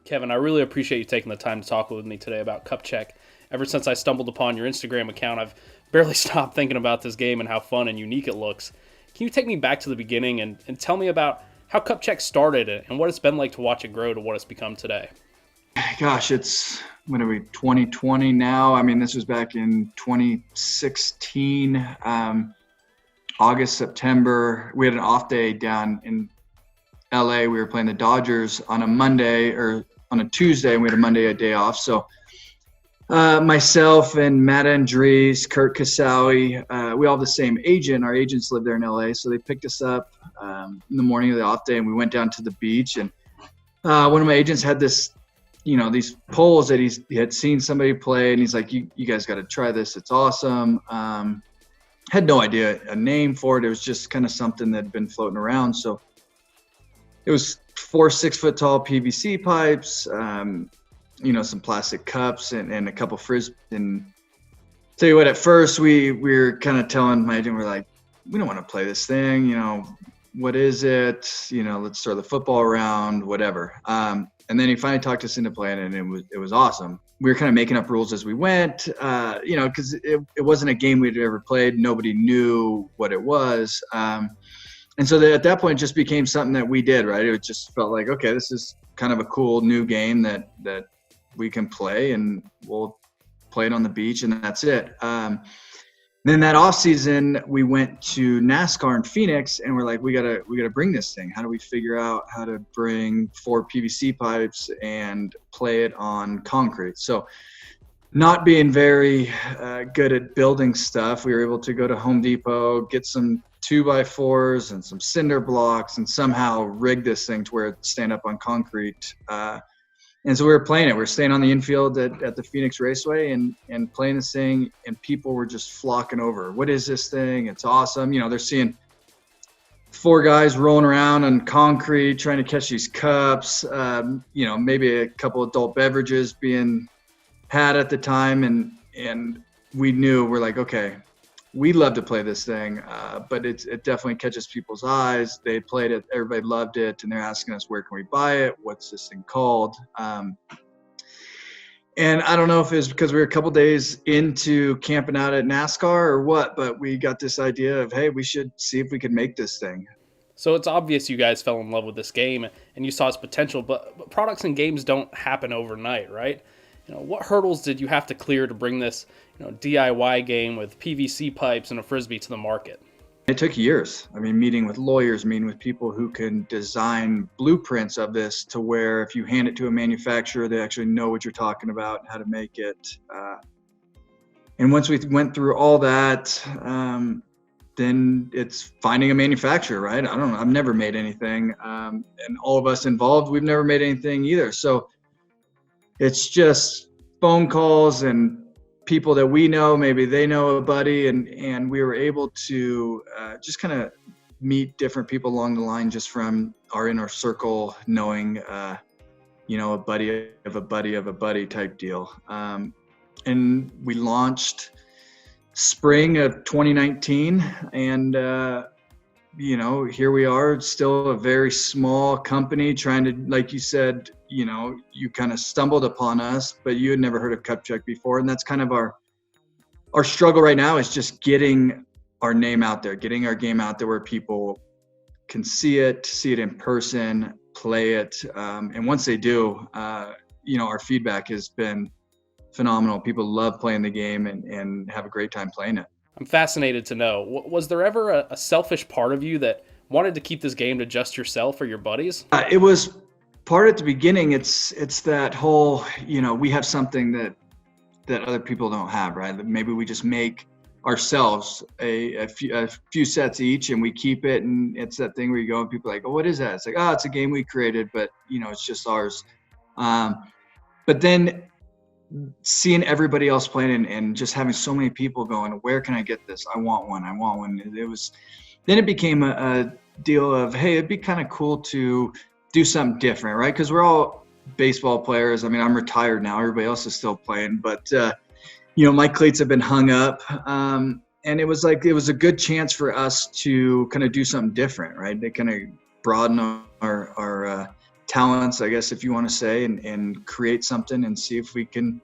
Kevin, I really appreciate you taking the time to talk with me today about CupCheck. Ever since I stumbled upon your Instagram account, I've barely stopped thinking about this game and how fun and unique it looks. Can you take me back to the beginning and tell me about how CupCheck started and what it's been like to watch it grow to what it's become today? Gosh, when are we, 2020 now? I mean, this was back in 2016, August, September. We had an off day down in LA. We were playing the Dodgers on a Monday or on a Tuesday, and we had a Monday a day off. So myself and Matt Andres, Kurt Kasawi, we all have the same agent. Our agents live there in LA. So they picked us up in the morning of the off day, and we went down to the beach. And one of my agents had these poles that he had seen somebody play, and he's like, you guys got to try this. It's awesome. Had no idea a name for it. It was just kind of something that had been floating around. So it was 4 6-foot tall PVC pipes, some plastic cups and a couple frisbees. And tell you what, at first we were kind of telling my agent, we're like, we don't want to play this thing. What is it? Let's throw the football around, whatever. And then he finally talked us into playing it, and it was awesome. We were kind of making up rules as we went, because it wasn't a game we'd ever played. Nobody knew what it was. And so at that point, it just became something that we did, right? It just felt like, okay, this is kind of a cool new game that we can play, and we'll play it on the beach, and that's it. Then that off season, we went to NASCAR in Phoenix, and we're like, we gotta bring this thing. How do we figure out how to bring 4 PVC pipes and play it on concrete? So, not being very good at building stuff, we were able to go to Home Depot, get some 2x4s and some cinder blocks, and somehow rig this thing to where it stand up on concrete. And so we were playing it. We were staying on the infield at the Phoenix Raceway and playing this thing, and people were just flocking over. What is this thing? It's awesome. They're seeing 4 guys rolling around on concrete trying to catch these cups, maybe a couple adult beverages being had at the time. And we knew, we're like, okay, we love to play this thing, but it definitely catches people's eyes. They played it, everybody loved it, and they're asking us, where can we buy it? What's this thing called? And I don't know if it was because we were a couple days into camping out at NASCAR or what, but we got this idea of, hey, we should see if we could make this thing. So it's obvious you guys fell in love with this game and you saw its potential, but products and games don't happen overnight, right? What hurdles did you have to clear to bring this, DIY game with PVC pipes and a frisbee to the market? It took years. I mean, meeting with lawyers, meeting with people who can design blueprints of this to where if you hand it to a manufacturer, they actually know what you're talking about and how to make it. And once we went through all that, then it's finding a manufacturer, right? I don't know. I've never made anything. And all of us involved, we've never made anything either. So it's just phone calls and people that we know, maybe they know a buddy, and we were able to just kind of meet different people along the line just from our inner circle, knowing, a buddy of a buddy of a buddy type deal. And we launched spring of 2019, and here we are, still a very small company trying to, like you said, you kind of stumbled upon us, but you had never heard of CupCheck before. And that's kind of our struggle right now, is just getting our name out there, getting our game out there where people can see it in person, play it. And once they do, our feedback has been phenomenal. People love playing the game and have a great time playing it. I'm fascinated to know, was there ever a selfish part of you that wanted to keep this game to just yourself or your buddies? It was part at the beginning. It's that whole, we have something that other people don't have, right? Maybe we just make ourselves a few sets each, and we keep it, and it's that thing where you go and people are like, oh, what is that? It's like, oh, it's a game we created, but it's just ours. But then seeing everybody else playing and just having so many people going, where can I get this? I want one. Then it became a deal of, hey, it'd be kind of cool to do something different, right? Because we're all baseball players. I mean, I'm retired now. Everybody else is still playing, but my cleats have been hung up. And it was a good chance for us to kind of do something different, right? They kind of broaden our talents, I guess, if you want to say, and create something and see if we can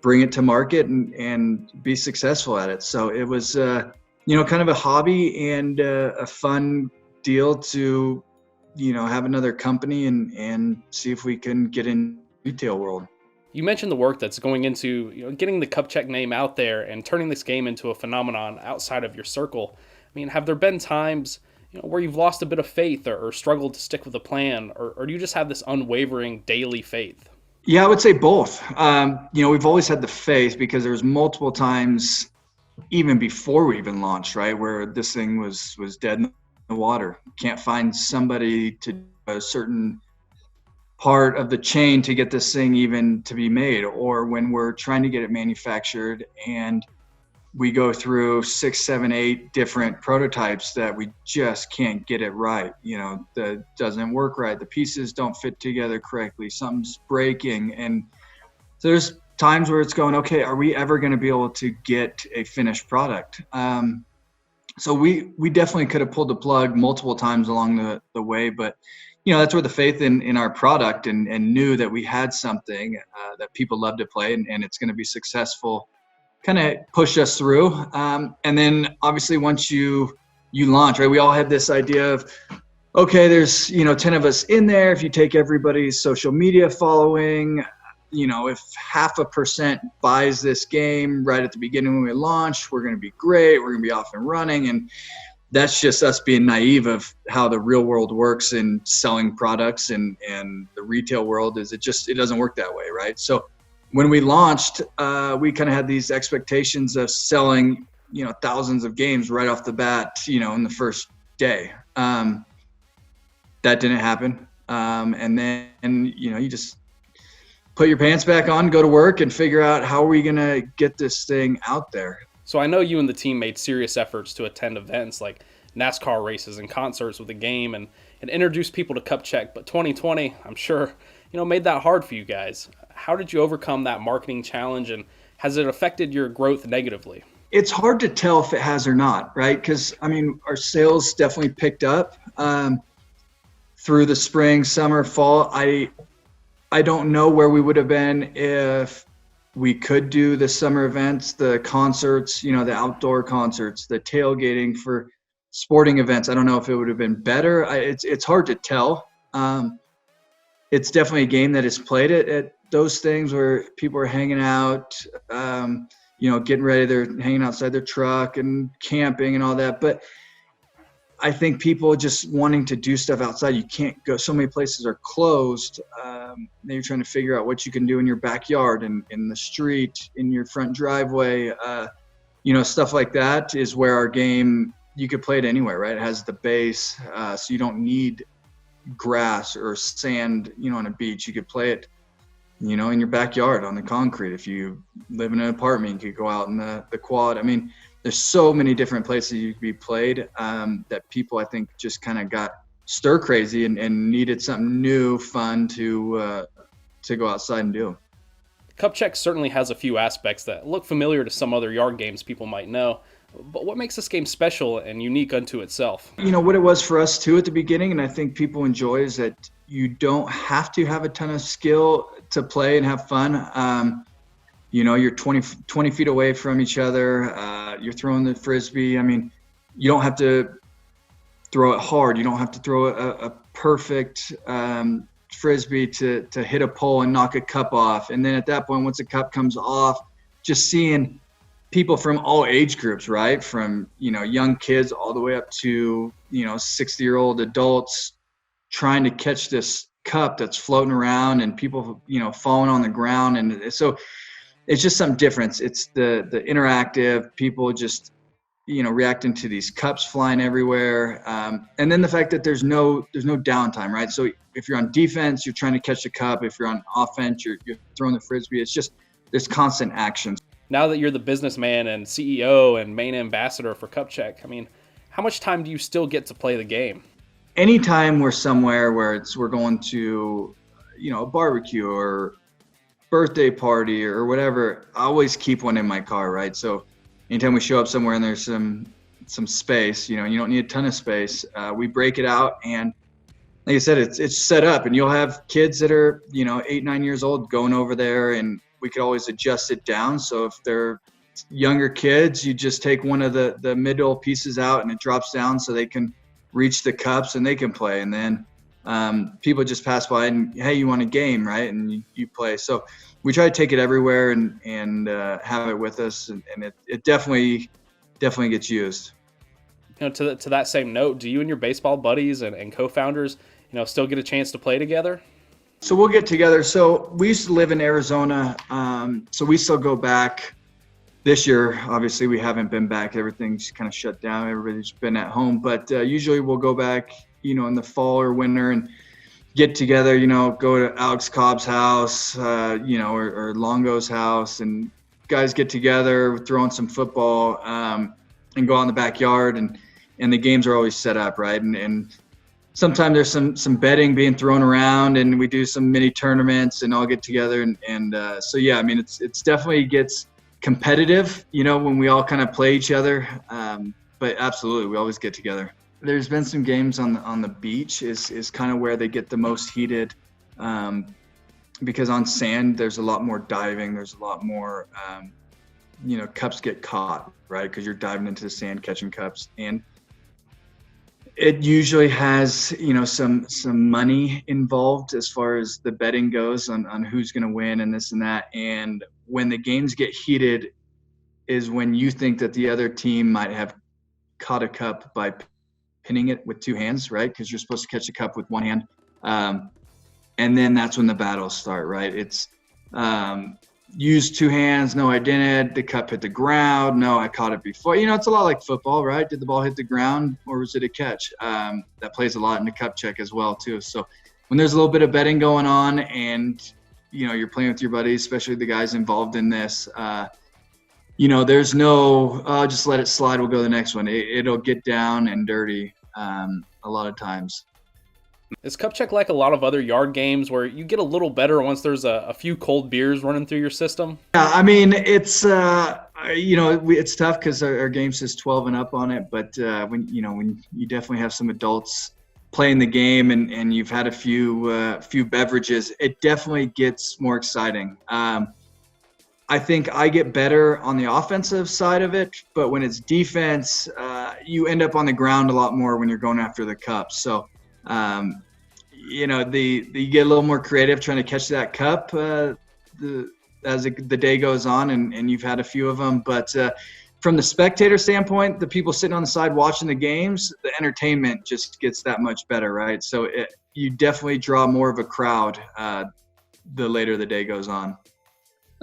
bring it to market and be successful at it. So it was, kind of a hobby and a fun deal to, have another company and see if we can get in retail world. You mentioned the work that's going into getting the CupCheck name out there and turning this game into a phenomenon outside of your circle. I mean, have there been times where you've lost a bit of faith or struggled to stick with a plan, or do you just have this unwavering daily faith? Yeah, I would say both. We've always had the faith because there was multiple times, even before we even launched, right, where this thing was dead in the water. Can't find somebody to do a certain part of the chain to get this thing even to be made, or when we're trying to get it manufactured and we go through 6, 7, 8 different prototypes that we just can't get it right. That doesn't work right. The pieces don't fit together correctly. Something's breaking. And so there's times where it's going, okay, are we ever going to be able to get a finished product? So we definitely could have pulled the plug multiple times along the way, but that's where the faith in our product and knew that we had something that people love to play and it's going to be successful kind of pushed us through. And then obviously once you launch, right, we all had this idea of, okay, there's, 10 of us in there. If you take everybody's social media following, if 0.5% buys this game right at the beginning when we launch, we're going to be great. We're going to be off and running. And that's just us being naive of how the real world works in selling products and the retail world is it doesn't work that way. Right. So when we launched, we kind of had these expectations of selling, thousands of games right off the bat, in the first day. That didn't happen. And then, you just put your pants back on, go to work and figure out how are we going to get this thing out there. So I know you and the team made serious efforts to attend events like NASCAR races and concerts with the game and introduce people to CupCheck, but 2020, I'm sure, made that hard for you guys. How did you overcome that marketing challenge, and has it affected your growth negatively? It's hard to tell if it has or not, right? Because, our sales definitely picked up through the spring, summer, fall. I don't know where we would have been if we could do the summer events, the concerts, the outdoor concerts, the tailgating for sporting events. I don't know if it would have been better. It's hard to tell. It's definitely a game that is played at those things where people are hanging out, getting ready. They're hanging outside their truck and camping and all that. But I think people just wanting to do stuff outside, you can't go. So many places are closed. You're trying to figure out what you can do in your backyard and in the street, in your front driveway. Stuff like that is where our game, you could play it anywhere, right? It has the base, so you don't need grass or sand, on a beach. You could play it, in your backyard on the concrete. If you live in an apartment, you could go out in the quad. There's so many different places you could be played that people, I think, just kind of got stir crazy and needed something new, fun to go outside and do. CupCheck certainly has a few aspects that look familiar to some other yard games people might know. But what makes this game special and unique unto itself? What it was for us too at the beginning, and I think people enjoy, is that you don't have to have a ton of skill to play and have fun. You're 20 feet away from each other. You're throwing the Frisbee. You don't have to throw it hard. You don't have to throw a perfect Frisbee to hit a pole and knock a cup off. And then at that point, once the cup comes off, just seeing people from all age groups, right? From, young kids all the way up to, 60-year-old adults trying to catch this cup that's floating around and people, falling on the ground. And so it's just something different. It's the interactive, people just, reacting to these cups flying everywhere. And then the fact that there's no downtime, right? So if you're on defense, you're trying to catch the cup. If you're on offense, you're throwing the Frisbee. It's just, there's constant action. Now that you're the businessman and CEO and main ambassador for CupCheck, how much time do you still get to play the game? Anytime we're somewhere where we're going to, a barbecue or birthday party or whatever, I always keep one in my car, right? So anytime we show up somewhere and there's some space, you don't need a ton of space, we break it out and like I said, it's set up, and you'll have kids that are 8, 9 years old going over there, and we could always adjust it down. So if they're younger kids, you just take one of the middle pieces out and it drops down so they can reach the cups and they can play. And then people just pass by and, hey, you want a game, right? And you play. So we try to take it everywhere and have it with us, and it definitely gets used. To that same note, do you and your baseball buddies and co-founders, still get a chance to play together? So we'll get together. So we used to live in Arizona, so we still go back. This year, obviously, we haven't been back. Everything's kind of shut down. Everybody's been at home. But usually we'll go back, in the fall or winter and get together, go to Alex Cobb's house, or Longo's house. And guys get together, throw in some football, and go out in the backyard. And the games are always set up, right? And sometimes there's some betting being thrown around, and we do some mini tournaments and all get together. So, yeah, I mean, it's definitely gets competitive, when we all kind of play each other. But absolutely, we always get together. There's been some games on the beach is kind of where they get the most heated, because on sand, there's a lot more diving. There's a lot more, cups get caught, right? Because you're diving into the sand, catching cups. And it usually has, some money involved as far as the betting goes on who's going to win and this and that. And when the games get heated is when you think that the other team might have caught a cup by pinning it with two hands, right? Because you're supposed to catch a cup with one hand. And then that's when the battles start, right? It's use two hands. No, I didn't. The cup hit the ground. No, I caught it before. It's a lot like football, right? Did the ball hit the ground or was it a catch? That plays a lot in the CupCheck as well, too. So when there's a little bit of betting going on and you're playing with your buddies, especially the guys involved in this, there's no, just let it slide. We'll go to the next one. It'll get down and dirty a lot of times. Is CupCheck like a lot of other yard games where you get a little better once there's a few cold beers running through your system? Yeah, I mean, it's, it's tough because our game says 12 and up on it. But when you definitely have some adults playing the game and you've had a few beverages, it definitely gets more exciting. I think I get better on the offensive side of it, but when it's defense, you end up on the ground a lot more when you're going after the cup. So, you get a little more creative trying to catch that cup as the day goes on, and you've had a few of them. But from the spectator standpoint, the people sitting on the side watching the games, the entertainment just gets that much better, right? So you definitely draw more of a crowd the later the day goes on.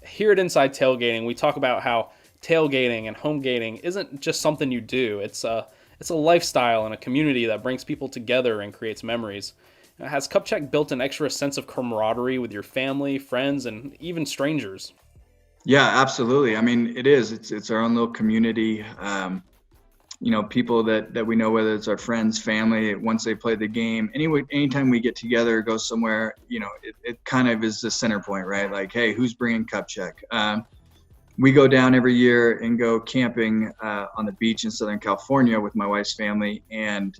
Here at Inside Tailgating, we talk about how tailgating and homegating isn't just something you do. It's a lifestyle and a community that brings people together and creates memories. Has CupCheck built an extra sense of camaraderie with your family, friends, and even strangers? Yeah, absolutely. I mean, it is. It's our own little community. People that we know, whether it's our friends, family, once they play the game. Anytime we get together, go somewhere, it kind of is the center point, right? Like, hey, who's bringing CupCheck? We go down every year and go camping on the beach in Southern California with my wife's family, and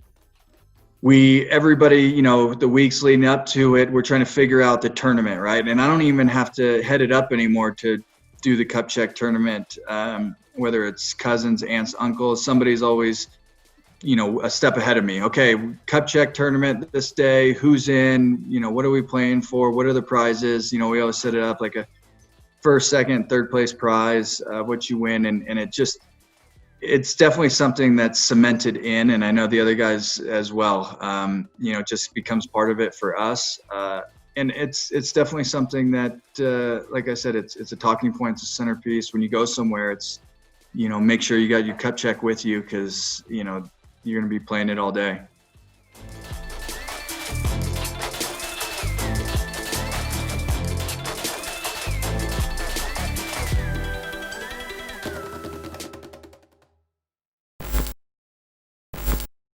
everybody, the weeks leading up to it, we're trying to figure out the tournament, right? And I don't even have to head it up anymore to do the CupCheck tournament. Whether it's cousins, aunts, uncles, somebody's always, a step ahead of me. Okay, CupCheck tournament this day, who's in, what are we playing for? What are the prizes? We always set it up like a first, second, third place prize, what you win. And it's definitely something that's cemented in, and I know the other guys as well. It just becomes part of it for us. And it's definitely something that, like I said, it's a talking point, it's a centerpiece. When you go somewhere, it's, make sure you got your CupCheck with you because, you're going to be playing it all day.